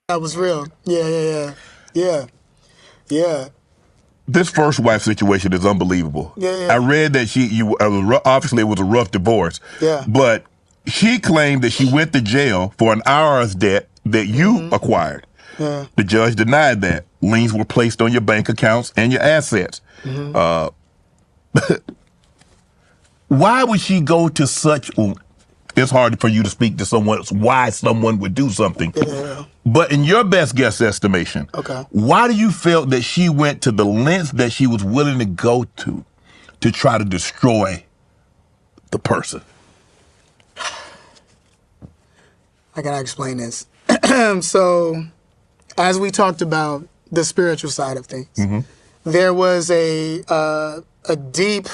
That was real. Yeah. This first wife situation is unbelievable. Yeah. I read that obviously it was a rough divorce. Yeah. But she claimed that she went to jail for an IRS debt that you acquired. Yeah. The judge denied that. Liens were placed on your bank accounts and your assets. Why would she go to such... It's hard for you to speak to someone why someone would do something. Yeah. But in your best guess estimation, Okay. why do you feel that she went to the lengths that she was willing to go to try to destroy the person? How can I explain this? So, as we talked about the spiritual side of things, there was a deep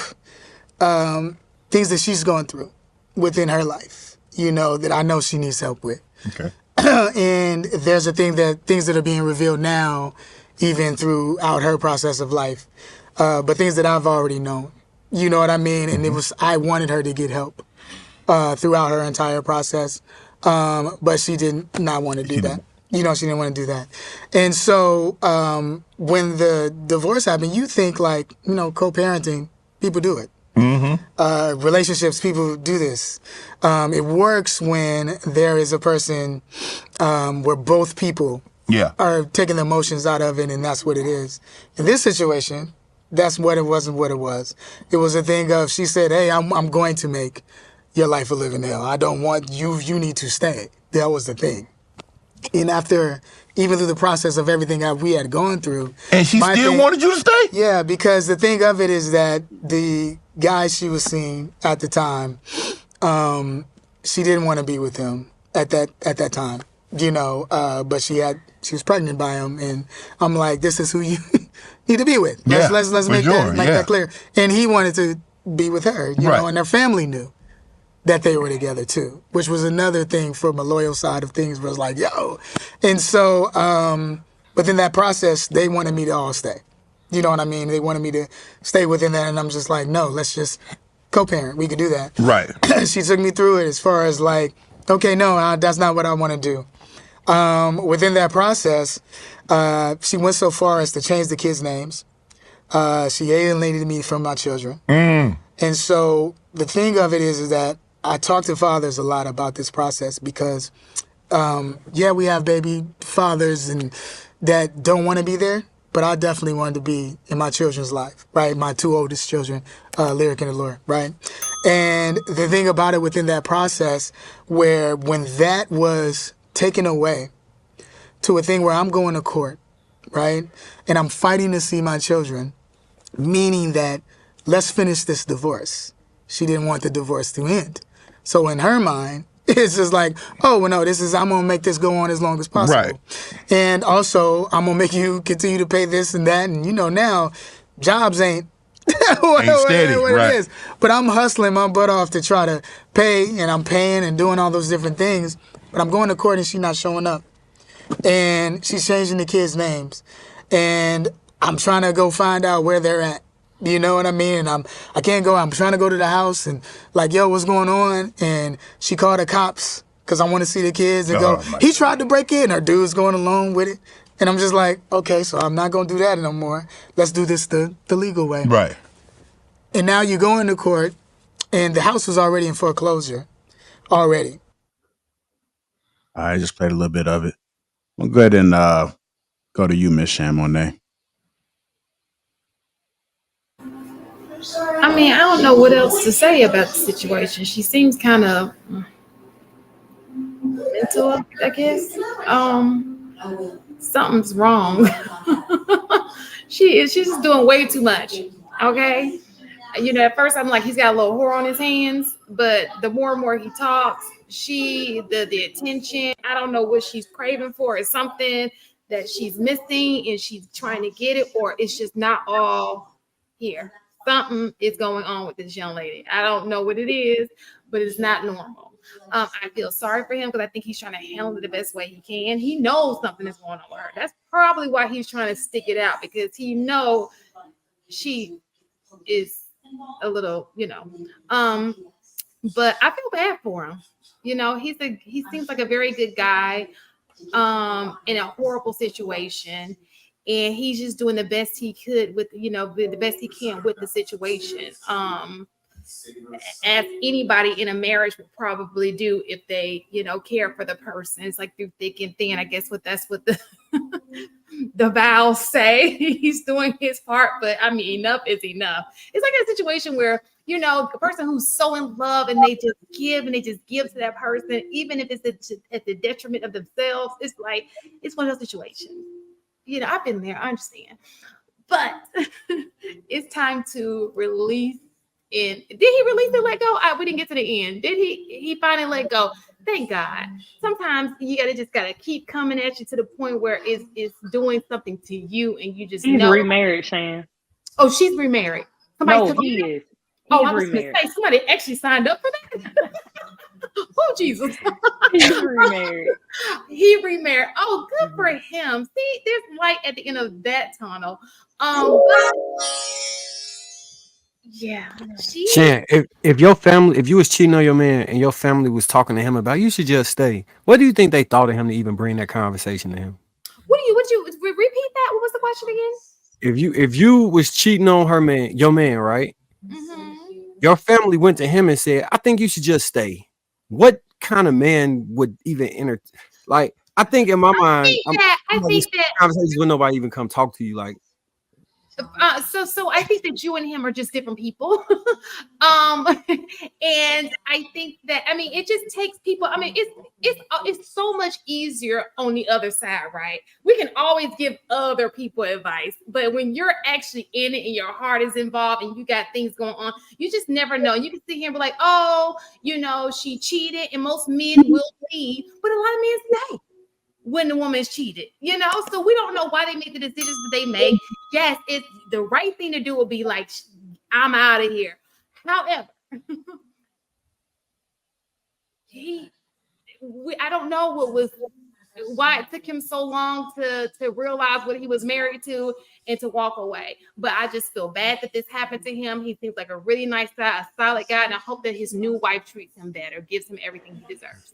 things that she's going through within her life, that I know she needs help with. Okay. And there's things that are being revealed now, even throughout her process of life, but things that I've already known. You know what I mean? And I wanted her to get help throughout her entire process, but she did not want to do that. She didn't want to do that. And so when the divorce happened, you think co-parenting, people do it. Relationships, people do this. It works when there is a person where both people are taking the emotions out of it, and that's what it is. In this situation, that's what it wasn't what it was. It was a thing of, she said, hey, I'm going to make your life a living hell. I don't want you need to stay. That was the thing. And after, even through the process of everything that we had gone through. And she still wanted you to stay? Yeah, because the thing of it is that the guy she was seeing at the time, she didn't want to be with him at that time, but she was pregnant by him, and I'm like, this is who you need to be with. Let's make that clear. And he wanted to be with her, you know, and her family knew that they were together too, which was another thing from a loyal side of things, was like, yo. And so, but in that process, they wanted me to all stay. You know what I mean? They wanted me to stay within that, and I'm just like, no, let's just co-parent. We could do that. Right. She took me through it as far as like, okay, no, that's not what I want to do. Within that process, she went so far as to change the kids' names. She alienated me from my children. And so the thing of it is that I talk to fathers a lot about this process because, we have baby fathers and that don't want to be there, but I definitely wanted to be in my children's life, right? My two oldest children, Lyric and Allure, right? And the thing about it within that process, when that was taken away to a thing where I'm going to court, right? And I'm fighting to see my children, meaning that let's finish this divorce. She didn't want the divorce to end. So in her mind, it's just like, oh, well, no, I'm going to make this go on as long as possible. Right. And also, I'm going to make you continue to pay this and that. And, now, jobs ain't steady, what right. it is. But I'm hustling my butt off to try to pay, and I'm paying and doing all those different things. But I'm going to court and she's not showing up. And she's changing the kids' names. And I'm trying to go find out where they're at. You know what I mean? And I can't go. I'm trying to go to the house and like, yo, what's going on? And she called the cops because I want to see the kids and go, he tried to break in. Her dude's going along with it. And I'm just like, okay, so I'm not going to do that no more. Let's do this the legal way. Right. And now you go into court and the house was already in foreclosure already. I just played a little bit of it. We'll go ahead and go to you, Miss Chamonix. I mean, I don't know what else to say about the situation. She seems kind of mental, I guess. Something's wrong. She's just doing way too much. Okay. At first I'm like, he's got a little whore on his hands, but the more and more he talks, the attention, I don't know what she's craving for. It's something that she's missing and she's trying to get it, or it's just not all here. Something is going on with this young lady. I don't know what it is, but it's not normal. I feel sorry for him because I think he's trying to handle it the best way he can. He knows something is going on with her. That's probably why he's trying to stick it out, because he knows she is a little, but I feel bad for him. He seems like a very good guy. in a horrible situation, and he's just doing the best he could with, the best he can with the situation. As anybody in a marriage would probably do if they, care for the person. It's like through thick and thin. I guess that's what the the vows say. He's doing his part, but I mean, enough is enough. It's like a situation where, a person who's so in love and they just give to that person, even if it's at the detriment of themselves. It's like, it's one of those situations. I've been there. I understand, but it's time to release. And did he release and let go? We didn't get to the end. Did he finally let go? Thank God. Sometimes you gotta keep coming at you to the point where it's doing something to you, and you just He's know. remarried, Shan. Oh, she's remarried. No, he is. I was going to say, somebody actually signed up for that. Oh, Jesus. He's remarried. He remarried. Oh, good for him. See, there's light at the end of that tunnel. Yeah. Shan, if your family, if you was cheating on your man and your family was talking to him about, you should just stay. What do you think they thought of him to even bring that conversation to him? Would you repeat that? What was the question again? If you was cheating on your man, right? Mm-hmm. Your family went to him and said, I think you should just stay. What kind of man would even enter? Like, I think in my mind, I think that conversations when nobody even come talk to you, like. So I think that you and him are just different people. And I think that, it just takes people. It's so much easier on the other side, right? We can always give other people advice, but when you're actually in it and your heart is involved and you got things going on, you just never know. You can sit here and be like, oh, she cheated, and most men will leave, but a lot of men stay when the woman's cheated, so we don't know why they make the decisions that they make. Yes, it's the right thing to do would be like, I'm out of here. However, I don't know why it took him so long to realize what he was married to and to walk away. But I just feel bad that this happened to him. He seems like a really nice guy, a solid guy, and I hope that his new wife treats him better, gives him everything he deserves.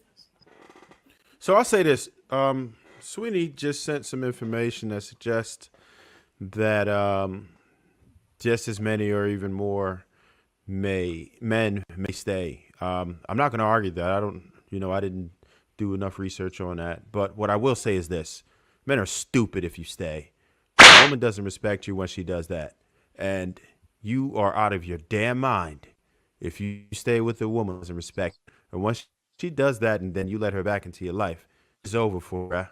So I'll say this. Sweeney just sent some information that suggests that just as many or even more men may stay. I'm not going to argue that. I didn't do enough research on that. But what I will say is this. Men are stupid if you stay. A woman doesn't respect you when she does that. And you are out of your damn mind if you stay with a woman who doesn't respect you. And once she does that and then you let her back into your life, it's over for her.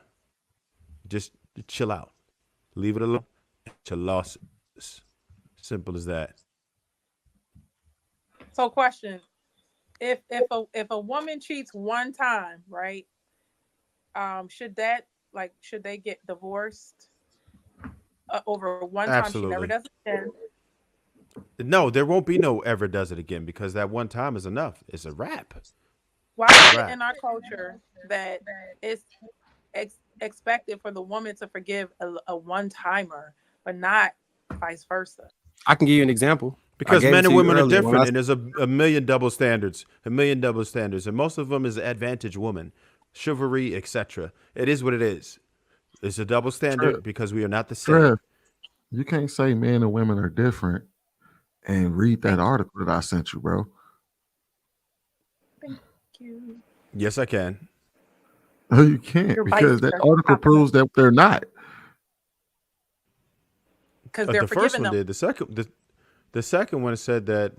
Just chill out. Leave it alone. Your losses. Simple as that. So question. If a woman cheats one time, right? Should they get divorced over one time? Absolutely. She never does it again. No, there won't be no ever does it again because that one time is enough. It's a wrap. Why is it in our culture that it's expected for the woman to forgive a one-timer, but not vice versa? I can give you an example. Because men and women are different, and there's a million double standards, and most of them is advantage woman, chivalry, etc. It is what it is. It's a double standard because we are not the same. Trev, you can't say men and women are different and read that article that I sent you, bro. Thank you. Yes, I can. No, you can't, because that article proves that they're not. Because they're the first forgiving one them. did. The second one said that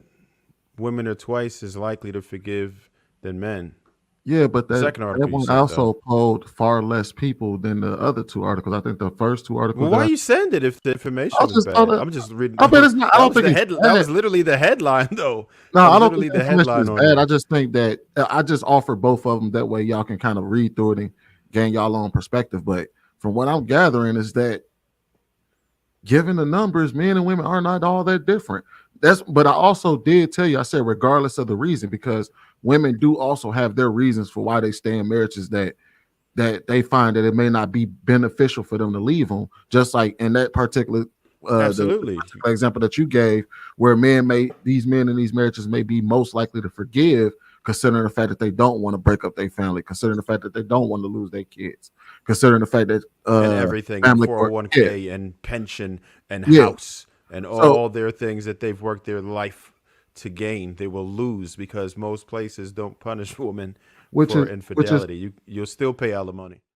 women are twice as likely to forgive than men. Yeah, but that second article one also polled far less people than the other two articles. I think the first two articles. Well, why you send it if the information is bad? I'm just reading. I bet it's not. I don't think that was literally the headline, though. No, I don't think the headline is bad. I just think that I just offer both of them. That way, y'all can kind of read through it and gain y'all own perspective. But from what I'm gathering is that, given the numbers, men and women are not all that different. But I also did tell you, I said, regardless of the reason, because women do also have their reasons for why they stay in marriages that they find that it may not be beneficial for them to leave them. Just like in that particular absolutely the particular example that you gave, where these men in these marriages may be most likely to forgive considering the fact that they don't want to break up their family, considering the fact that they don't want to lose their kids, considering the fact that and everything, and family 401k and pension and Yeah. house and So- all their things that they've worked their life to gain, they will lose because most places don't punish women Which for is- infidelity. You'll still pay alimony.